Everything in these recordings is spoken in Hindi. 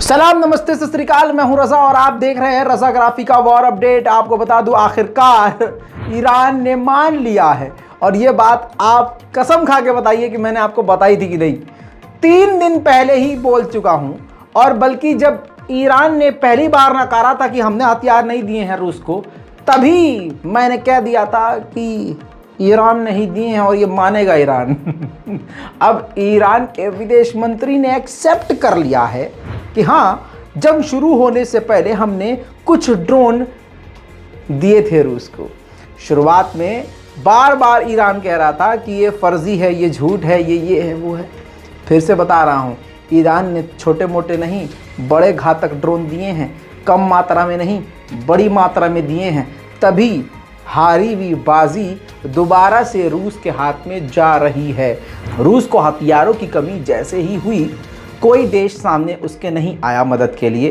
सलाम नमस्ते सत श्री अकाल। मैं हूं रजा और आप देख रहे हैं रजाग्राफी का वॉर अपडेट। आपको बता दूं आखिरकार ईरान ने मान लिया है, और ये बात आप कसम खा के बताइए कि मैंने आपको बताई थी कि नहीं। 3 दिन पहले ही बोल चुका हूं, और बल्कि जब ईरान ने पहली बार नकारा था कि हमने हथियार नहीं दिए हैं रूस को, तभी मैंने कह दिया था कि ईरान नहीं दिए हैं और ये मानेगा ईरान। अब ईरान के विदेश मंत्री ने एक्सेप्ट कर लिया है कि हाँ, जंग शुरू होने से पहले हमने कुछ ड्रोन दिए थे रूस को। शुरुआत में बार बार ईरान कह रहा था कि ये फर्जी है, ये झूठ है, ये है, वो है। फिर से बता रहा हूँ, ईरान ने छोटे मोटे नहीं, बड़े घातक ड्रोन दिए हैं। कम मात्रा में नहीं, बड़ी मात्रा में दिए हैं। तभी हारी हुई बाजी दोबारा से रूस के हाथ में जा रही है। रूस को हथियारों की कमी जैसे ही हुई, कोई देश सामने उसके नहीं आया मदद के लिए।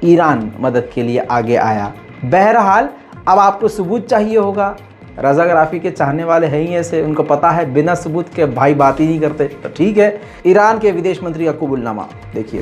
ईरान मदद के लिए आगे आया। बहरहाल अब आपको सबूत चाहिए होगा। रजाग्राफी के चाहने वाले हैं ही ऐसे, उनको पता है बिना सबूत के भाई बात ही नहीं करते। तो ठीक है, ईरान के विदेश मंत्री का कबूलनामा देखिए।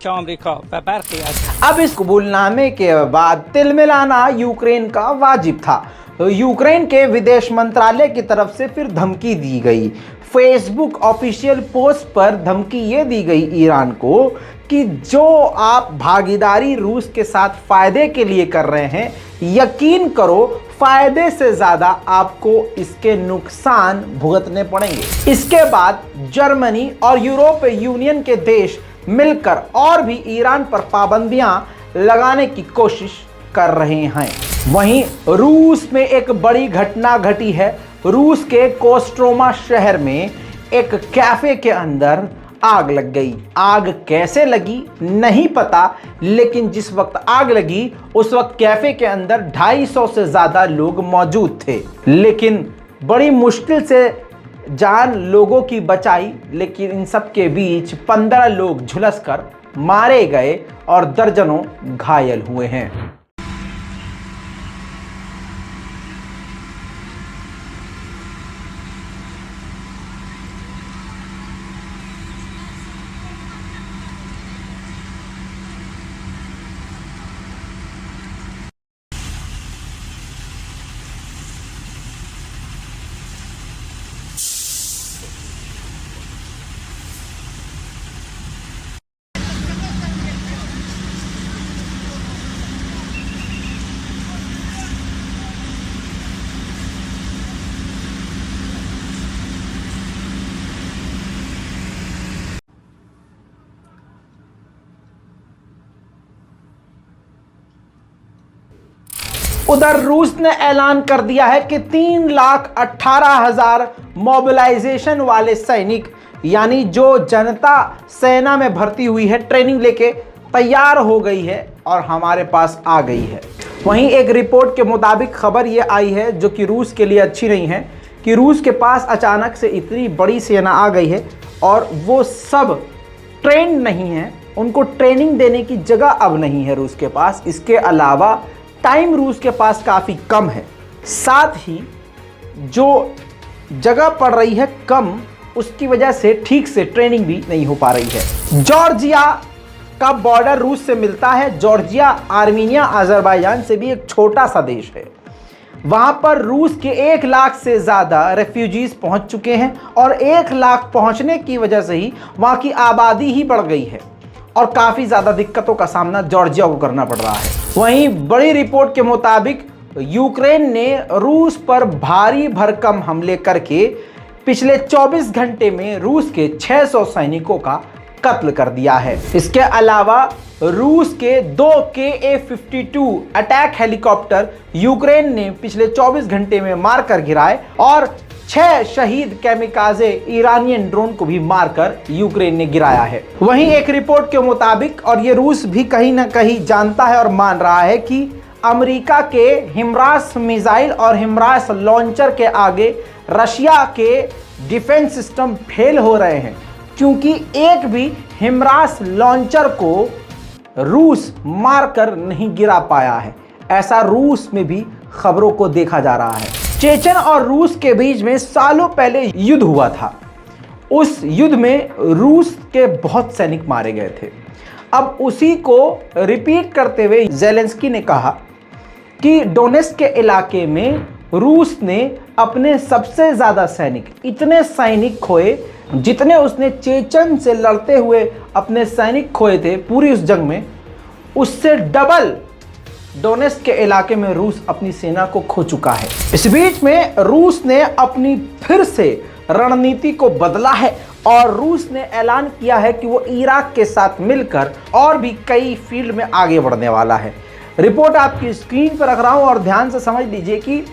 कि अमेरिका व बरखी अब इस कबूलनामे के बाद तिलमिलाना यूक्रेन का वाजिब था। तो यूक्रेन के विदेश मंत्रालय की तरफ से फिर धमकी दी गई। फेसबुक ऑफिशियल पोस्ट पर धमकी ये दी गई ईरान को कि जो आप भागीदारी रूस के साथ फायदे के लिए कर रहे हैं, यकीन करो फायदे से ज़्यादा आपको इसके नुकसान भुगतने पड़ेंगे। इसके बाद जर्मनी और यूरोपीय यूनियन के देश मिलकर और भी ईरान पर पाबंदियां लगाने की कोशिश कर रहे हैं। वहीं रूस में एक बड़ी घटना घटी है। रूस के कोस्ट्रोमा शहर में एक कैफे के अंदर आग लग गई। आग कैसे लगी नहीं पता, लेकिन जिस वक्त आग लगी उस वक्त कैफे के अंदर 250 से ज़्यादा लोग मौजूद थे, लेकिन बड़ी मुश्किल से जान लोगों की बचाई। लेकिन इन सब के बीच 15 लोग झुलसकर मारे गए और दर्जनों घायल हुए हैं। उधर रूस ने ऐलान कर दिया है कि 3,18,000 मोबिलाइजेशन वाले सैनिक, यानी जो जनता सेना में भर्ती हुई है, ट्रेनिंग लेके तैयार हो गई है और हमारे पास आ गई है। वहीं एक रिपोर्ट के मुताबिक खबर ये आई है, जो कि रूस के लिए अच्छी नहीं है, कि रूस के पास अचानक से इतनी बड़ी सेना आ गई है और वो सब ट्रेंड नहीं है। उनको ट्रेनिंग देने की जगह अब नहीं है रूस के पास। इसके अलावा टाइम रूस के पास काफ़ी कम है। साथ ही जो जगह पड़ रही है कम, उसकी वजह से ठीक से ट्रेनिंग भी नहीं हो पा रही है। जॉर्जिया का बॉर्डर रूस से मिलता है। जॉर्जिया आर्मीनिया अजरबैजान से भी एक छोटा सा देश है। वहाँ पर रूस के 1 लाख से ज़्यादा रेफ्यूजीज़ पहुँच चुके हैं, और 1 लाख पहुँचने की वजह से ही वहाँ की आबादी ही बढ़ गई है और काफ़ी ज़्यादा दिक्कतों का सामना जॉर्जिया को करना पड़ रहा है। वहीं बड़ी रिपोर्ट के मुताबिक यूक्रेन ने रूस पर भारी भरकम हमले करके पिछले 24 घंटे में रूस के 600 सैनिकों का कत्ल कर दिया है। इसके अलावा रूस के 2 KA-52 अटैक हेलीकॉप्टर यूक्रेन ने पिछले 24 घंटे में मारकर गिराए और 6 शहीद कैमिकाजे ईरानियन ड्रोन को भी मारकर यूक्रेन ने गिराया है। वहीं एक रिपोर्ट के मुताबिक, और ये रूस भी कहीं ना कहीं जानता है और मान रहा है कि अमेरिका के हिमरास मिसाइल और हिमरास लॉन्चर के आगे रशिया के डिफेंस सिस्टम फेल हो रहे हैं, क्योंकि एक भी हिमरास लॉन्चर को रूस मारकर नहीं गिरा पाया है। ऐसा रूस में भी खबरों को देखा जा रहा है। चेचन और रूस के बीच में सालों पहले युद्ध हुआ था। उस युद्ध में रूस के बहुत सैनिक मारे गए थे। अब उसी को रिपीट करते हुए ज़ेलेंस्की ने कहा कि डोनेट्स्क के इलाके में रूस ने अपने सबसे ज़्यादा सैनिक, इतने सैनिक खोए जितने उसने चेचन से लड़ते हुए अपने सैनिक खोए थे पूरी उस जंग में, उससे डबल डोनेट्स्क के इलाके में रूस अपनी सेना को खो चुका है। इस बीच में रूस ने अपनी फिर से रणनीति को बदला है और रूस ने ऐलान किया है कि वो इराक के साथ मिलकर और भी कई फील्ड में आगे बढ़ने वाला है। रिपोर्ट आपकी स्क्रीन पर रख रहा हूं और ध्यान से समझ लीजिए कि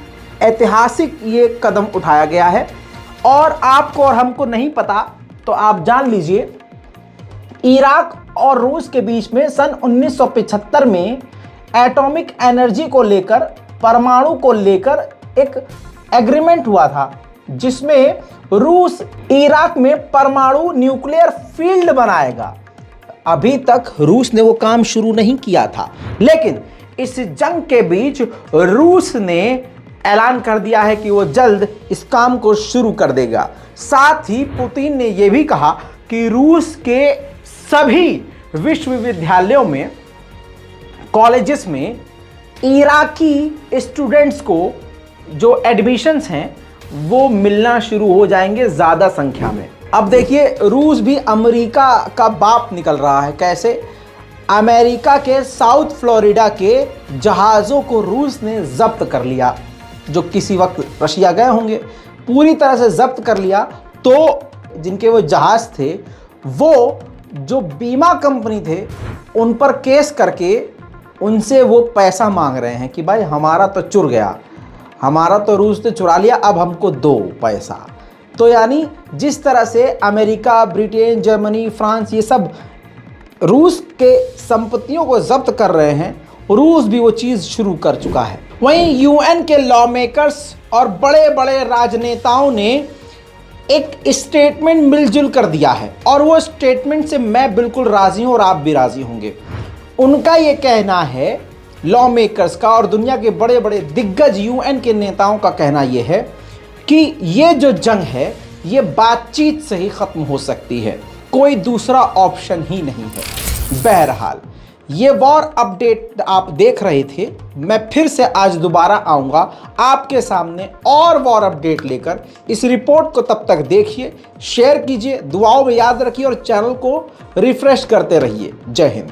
ऐतिहासिक ये कदम उठाया गया है और आपको और हमको नहीं पता तो आप जान लीजिए, इराक और रूस के बीच में सन 1975 में एटॉमिक एनर्जी को लेकर, परमाणु को लेकर एक एग्रीमेंट हुआ था, जिसमें रूस इराक में परमाणु न्यूक्लियर फील्ड बनाएगा। अभी तक रूस ने वो काम शुरू नहीं किया था, लेकिन इस जंग के बीच रूस ने ऐलान कर दिया है कि वो जल्द इस काम को शुरू कर देगा। साथ ही पुतिन ने यह भी कहा कि रूस के सभी विश्वविद्यालयों में, कॉलेजेस में इराकी स्टूडेंट्स को जो एडमिशन्स हैं वो मिलना शुरू हो जाएंगे ज़्यादा संख्या में। अब देखिए, रूस भी अमेरिका का बाप निकल रहा है। कैसे? अमेरिका के साउथ फ्लोरिडा के जहाज़ों को रूस ने जब्त कर लिया, जो किसी वक्त रशिया गए होंगे, पूरी तरह से जब्त कर लिया। तो जिनके वो जहाज़ थे, वो जो बीमा कंपनी थे उन पर केस करके उनसे वो पैसा मांग रहे हैं कि भाई हमारा तो चुर गया, हमारा तो रूस ने चुरा लिया, अब हमको दो पैसा। तो यानी जिस तरह से अमेरिका, ब्रिटेन, जर्मनी, फ्रांस, ये सब रूस के संपत्तियों को जब्त कर रहे हैं, रूस भी वो चीज़ शुरू कर चुका है। वहीं यूएन के लॉ मेकर्स और बड़े बड़े राजनेताओं ने एक स्टेटमेंट मिलजुल कर दिया है और वो स्टेटमेंट से मैं बिल्कुल राज़ी हूँ और आप भी राज़ी होंगे। उनका ये कहना है, लॉ मेकर्स का और दुनिया के बड़े बड़े दिग्गज यूएन के नेताओं का कहना ये है कि ये जो जंग है ये बातचीत से ही ख़त्म हो सकती है, कोई दूसरा ऑप्शन ही नहीं है। बहरहाल ये वॉर अपडेट आप देख रहे थे। मैं फिर से आज दोबारा आऊँगा आपके सामने और वॉर अपडेट लेकर। इस रिपोर्ट को तब तक देखिए, शेयर कीजिए, दुआओं में याद रखिए और चैनल को रिफ्रेश करते रहिए। जय हिंद।